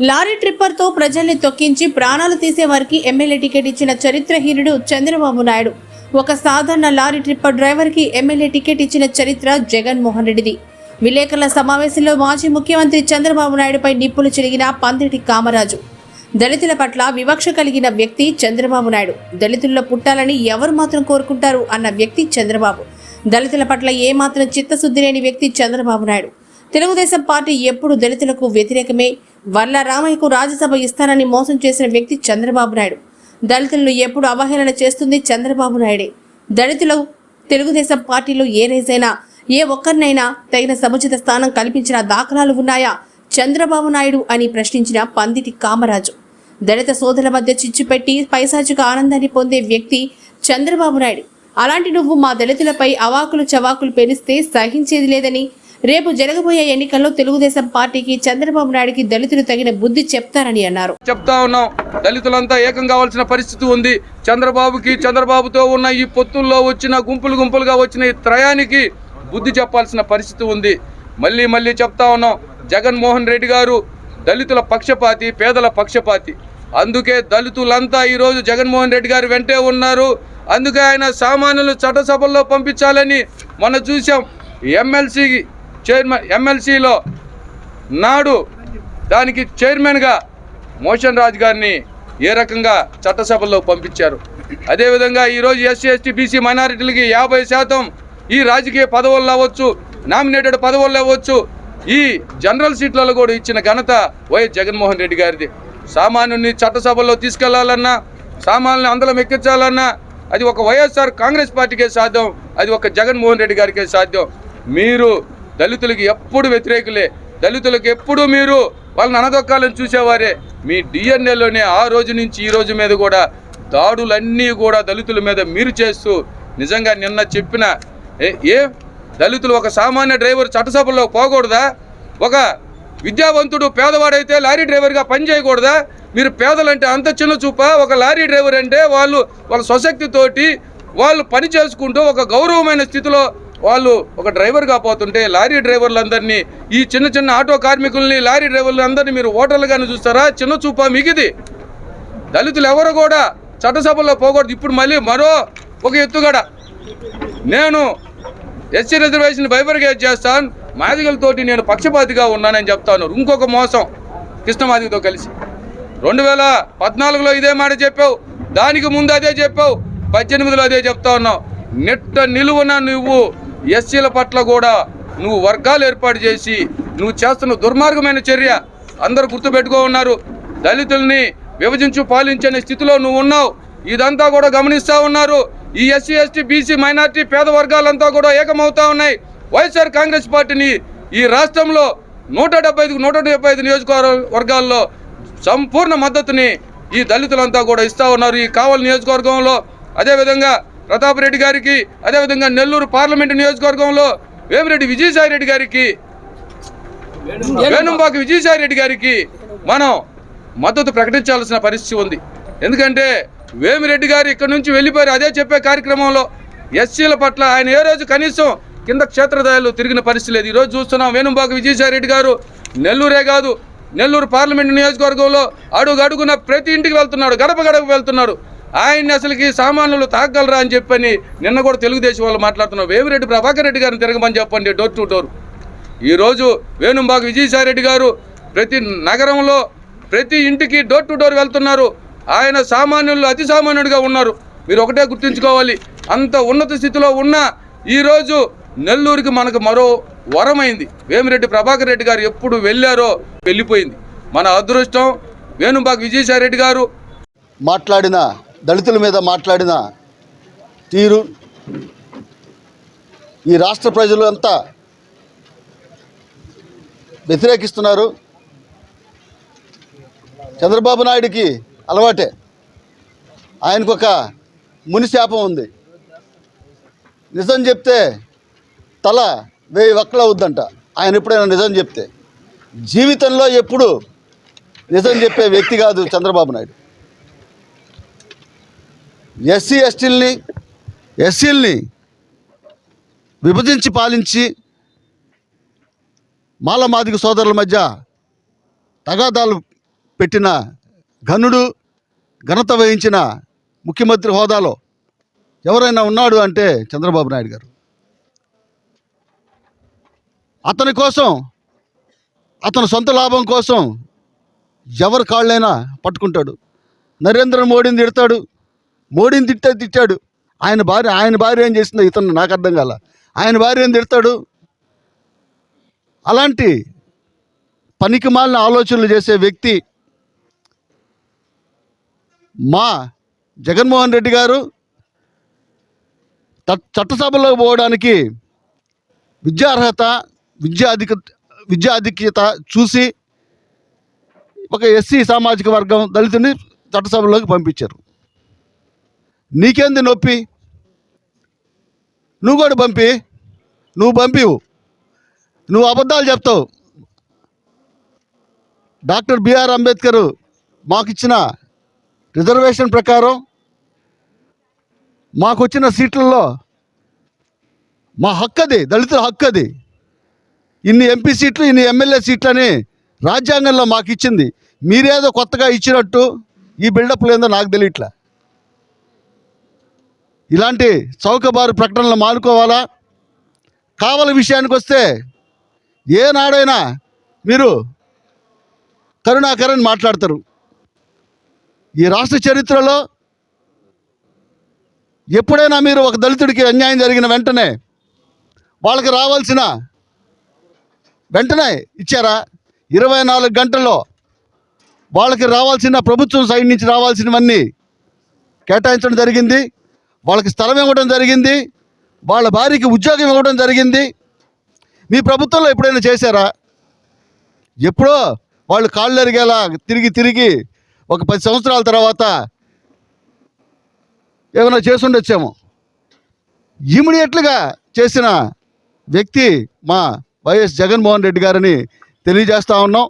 Lorry ట్రిప్పర్తో ప్రజల్ని తొక్కించి ప్రాణాలు తీసేవారికి MLA ticket ఇచ్చిన చరిత్రహీనుడు చంద్రబాబు నాయుడు. ఒక సాధారణ లారీ ట్రిప్పర్ డ్రైవర్కి ఎమ్మెల్యే టికెట్ ఇచ్చిన చరిత్ర జగన్మోహన్ రెడ్డిది. విలేకరుల సమావేశంలో మాజీ ముఖ్యమంత్రి చంద్రబాబు నాయుడుపై నిప్పులు చెరిగిన పందిటి కామరాజు. దళితుల పట్ల వివక్ష కలిగిన వ్యక్తి చంద్రబాబు నాయుడు. దళితుల్లో పుట్టాలని ఎవరు మాత్రం కోరుకుంటారు అన్న వ్యక్తి చంద్రబాబు. దళితుల పట్ల ఏమాత్రం చిత్తశుద్ధి లేని వ్యక్తి చంద్రబాబు నాయుడు. తెలుగుదేశం పార్టీ ఎప్పుడు దళితులకు వ్యతిరేకమే. వల్ల రామయ్యకు రాజ్యసభ ఇస్తానని మోసం చేసిన వ్యక్తి చంద్రబాబు నాయుడు. దళితులను ఎప్పుడు అవహేళన చేస్తుంది చంద్రబాబు నాయుడే. దళితులు తెలుగుదేశం పార్టీలో ఏ రేజైనా ఏ ఒక్కరినైనా తగిన సముచిత స్థానం కల్పించిన దాఖలాలు ఉన్నాయా చంద్రబాబు నాయుడు అని ప్రశ్నించిన పందిటి కామరాజు. దళిత సోదరుల మధ్య చిచ్చుపెట్టి పైశాచిక ఆనందాన్ని పొందే వ్యక్తి చంద్రబాబు నాయుడు. అలాంటి నువ్వు మా దళితులపై అవాకులు చవాకులు పెరిస్తే సహించేది లేదని, రేపు జరగబోయే ఎన్నికల్లో తెలుగుదేశం పార్టీకి చంద్రబాబు నాయుడుకి దళితులు తగిన బుద్ధి చెప్తారని అన్నారు. చెప్తా ఉన్నాం, దళితులంతా ఏకం కావాల్సిన పరిస్థితి ఉంది. చంద్రబాబుతో ఉన్న ఈ పొత్తుల్లో వచ్చిన గుంపులుగా వచ్చిన ఈ త్రయానికి బుద్ధి చెప్పాల్సిన పరిస్థితి ఉంది. మళ్ళీ చెప్తా ఉన్నాం, జగన్మోహన్ రెడ్డి గారు దళితుల పక్షపాతి, పేదల పక్షపాతి. అందుకే దళితులంతా ఈరోజు జగన్మోహన్ రెడ్డి గారు వెంటే ఉన్నారు. అందుకే ఆయన సామాన్యులు చట్టసభల్లో పంపించాలని మొన్న చూసాం. ఎమ్మెల్సీలో నాడు దానికి చైర్మన్గా మోషన్ రాజ్ గారిని ఏ రకంగా చట్టసభల్లో పంపించారు. అదేవిధంగా ఈరోజు ఎస్సీ ఎస్టీ బీసీ మైనారిటీలకి 50% ఈ రాజకీయ పదవుల్లో అవ్వచ్చు, నామినేటెడ్ పదవుల్లో అవ్వచ్చు, ఈ జనరల్ సీట్లలో కూడా ఇచ్చిన ఘనత వైఎస్ జగన్మోహన్ రెడ్డి గారిది. సామాన్యుని చట్టసభల్లో తీసుకెళ్లాలన్నా, సామాన్యుని అందలం ఎక్కించాలన్నా అది ఒక వైఎస్ఆర్ కాంగ్రెస్ పార్టీకే సాధ్యం, అది ఒక జగన్మోహన్ రెడ్డి గారికే సాధ్యం. మీరు దళితులకి ఎప్పుడు వ్యతిరేకులే, దళితులకు ఎప్పుడు మీరు వాళ్ళని అనదొక్కాలని చూసేవారే. మీ డిఎన్ఏలోనే ఆ రోజు నుంచి ఈ రోజు మీద కూడా దాడులన్నీ కూడా దళితుల మీద మీరు చేస్తూ, నిజంగా నిన్న చెప్పిన దళితులు ఒక సామాన్య డ్రైవర్ చట్టసభల్లో పోకూడదా? ఒక విద్యావంతుడు పేదవాడైతే లారీ డ్రైవర్గా పనిచేయకూడదా? మీరు పేదలంటే అంత చిన్న చూప? ఒక లారీ డ్రైవర్ అంటే వాళ్ళ స్వశక్తితోటి వాళ్ళు పని చేసుకుంటూ ఒక గౌరవమైన స్థితిలో వాళ్ళు ఒక డ్రైవర్గా పోతుంటే, లారీ డ్రైవర్లందరినీ, ఈ చిన్న ఆటో కార్మికుల్ని, లారీ డ్రైవర్లందరినీ మీరు ఓటర్లుగానే చూస్తారా? చిన్న చూప మిగిది. దళితులు ఎవరు కూడా చట్టసభల్లో పోకూడదు. ఇప్పుడు మళ్ళీ మరో ఒక ఎత్తుగడ, నేను ఎస్సీ రిజర్వేషన్ బైబర్గేట్ చేస్తాను, మాదిగలతోటి నేను పక్షపాతిగా ఉన్నానని చెప్తాను. ఇంకొక మోసం కృష్ణమాదిగతో కలిసి 2014లో ఇదే మాట చెప్పావు, దానికి ముందు అదే చెప్పావు, 18లో అదే చెప్తా ఉన్నావు. నిలువున నువ్వు ఎస్సీల పట్ల కూడా నువ్వు వర్గాలు ఏర్పాటు చేసి నువ్వు చేస్తున్న దుర్మార్గమైన చర్య అందరూ గుర్తుపెట్టుకో ఉన్నారు. దళితుల్ని విభజించు పాలించే స్థితిలో నువ్వు ఉన్నావు. ఇదంతా కూడా గమనిస్తూ ఉన్నారు. ఈ ఎస్సీ ఎస్టీ బీసీ మైనార్టీ పేద వర్గాలంతా కూడా ఏకమవుతా ఉన్నాయి. వైఎస్ఆర్ కాంగ్రెస్ పార్టీని ఈ రాష్ట్రంలో 175 నియోజకవర్గాల్లో సంపూర్ణ మద్దతుని ఈ దళితులంతా కూడా ఇస్తూ ఉన్నారు. ఈ కావలి నియోజకవర్గంలో, అదేవిధంగా ప్రతాప్ రెడ్డి గారికి, అదేవిధంగా నెల్లూరు పార్లమెంటు నియోజకవర్గంలో వేమిరెడ్డి విజయసాయిరెడ్డి గారికి, వేణుంబాక విజయసాయిరెడ్డి గారికి మనం మద్దతు ప్రకటించాల్సిన పరిస్థితి ఉంది. ఎందుకంటే వేమిరెడ్డి గారు ఇక్కడ నుంచి వెళ్ళిపోయారు. అదే చెప్పే కార్యక్రమంలో ఎస్సీల పట్ల ఆయన ఏ రోజు కనీసం కింద క్షేత్రదాయాలు తిరిగిన పరిస్థితి లేదు. ఈరోజు చూస్తున్నాం, వేణుంబాక విజయసాయిరెడ్డి గారు నెల్లూరే కాదు, నెల్లూరు పార్లమెంటు నియోజకవర్గంలో అడుగున ప్రతి ఇంటికి వెళ్తున్నాడు, గడప వెళ్తున్నాడు. ఆయన్ని అసలుకి సామాన్యులు తాగలరా అని చెప్పని నిన్న కూడా తెలుగుదేశం వాళ్ళు మాట్లాడుతున్నారు. వేమిరెడ్డి ప్రభాకర్ రెడ్డి గారిని తిరగమని చెప్పండి డోర్ టు డోర్. ఈరోజు వేణుంబాక విజయసాయిరెడ్డి గారు ప్రతి నగరంలో ప్రతి ఇంటికి డోర్ టు డోర్ వెళ్తున్నారు. ఆయన సామాన్యులు అతి సామాన్యుడిగా ఉన్నారు. మీరు ఒకటే గుర్తుంచుకోవాలి, అంత ఉన్నత స్థితిలో ఉన్న ఈరోజు నెల్లూరుకి మనకు మరో వరమైంది. వేమిరెడ్డి ప్రభాకర్ రెడ్డి గారు ఎప్పుడు వెళ్ళారో వెళ్ళిపోయింది. మన అదృష్టం వేణుంబాక విజయసాయిరెడ్డి గారు మాట్లాడిన దళితుల మీద మాట్లాడిన తీరు ఈ రాష్ట్ర ప్రజలు అంతా వ్యతిరేకిస్తున్నారు. చంద్రబాబు నాయుడికి అలవాటే, ఆయనకు ఒక మునిశాపం ఉంది. నిజం చెప్తే తల 1000 వక్కలు అవుద్దంట. ఆయన ఎప్పుడైనా నిజం చెప్తే, జీవితంలో ఎప్పుడు నిజం చెప్పే వ్యక్తి కాదు చంద్రబాబు నాయుడు. ఎస్సీల్ని విభజించి పాలించి మాలమాదిగ సోదరుల మధ్య తగాదాలు పెట్టిన ఘనుడు, ఘనత వహించిన ముఖ్యమంత్రి హోదాలో ఎవరైనా ఉన్నాడు అంటే చంద్రబాబు నాయుడు గారు. అతని కోసం, అతని సొంత లాభం కోసం ఎవరి కాళ్ళైనా పట్టుకుంటాడు. నరేంద్ర మోడీని తిడతాడు, మోడీని తిట్టాడు. ఆయన భార్య ఏం చేసిందో ఇతను నాకు అర్థం కాల. ఆయన భార్యని తిడతాడు. అలాంటి పనికిమాలిన ఆలోచనలు చేసే వ్యక్తి మా జగన్మోహన్ రెడ్డి గారు చట్టసభలో పోవడానికి విద్యార్హత, విద్యాధిక్యత చూసి ఒక ఎస్సీ సామాజిక వర్గం దళితుని చట్టసభలోకి పంపించారు. నీకేంది నొప్పి? నువ్వు కూడా పంపివు. నువ్వు అబద్ధాలు చెప్తావు. డాక్టర్ బిఆర్ అంబేద్కర్ మాకిచ్చిన రిజర్వేషన్ ప్రకారం మాకు వచ్చిన సీట్లలో మా హక్కు అది, దళితుల హక్కు అది. ఇన్ని ఎంపీ సీట్లు, ఇన్ని ఎమ్మెల్యే సీట్లని రాజ్యాంగంలో మాకు ఇచ్చింది. మీరేదో కొత్తగా ఇచ్చినట్టు ఈ బిల్డప్లు ఏందో నాకు తెలియట్లే. ఇలాంటి చౌకబారు ప్రకటనలు మానుకోవాలా? కావలి విషయానికి వస్తే ఏనాడైనా మీరు కరుణాకరన్ మాట్లాడతారు. ఈ రాష్ట్ర చరిత్రలో ఎప్పుడైనా మీరు ఒక దళితుడికి అన్యాయం జరిగిన వెంటనే వాళ్ళకి రావాల్సిన వెంటనే ఇచ్చారా? 24 గంటల్లో వాళ్ళకి రావాల్సిన, ప్రభుత్వం సైడ్ నుంచి రావాల్సినవన్నీ కేటాయించడం జరిగింది. వాళ్ళకి స్థలం ఇవ్వడం జరిగింది. వాళ్ళ భార్యకి ఉద్యోగం ఇవ్వడం జరిగింది. మీ ప్రభుత్వంలో ఎప్పుడైనా చేశారా? ఎప్పుడో వాళ్ళు కాళ్ళు ఎరిగేలా తిరిగి ఒక 10 సంవత్సరాల తర్వాత ఏమైనా చేసుండొచ్చేమో. ఇమీడియట్లుగా చేసిన వ్యక్తి మా వైఎస్ జగన్మోహన్ రెడ్డి గారని తెలియజేస్తా ఉన్నాం.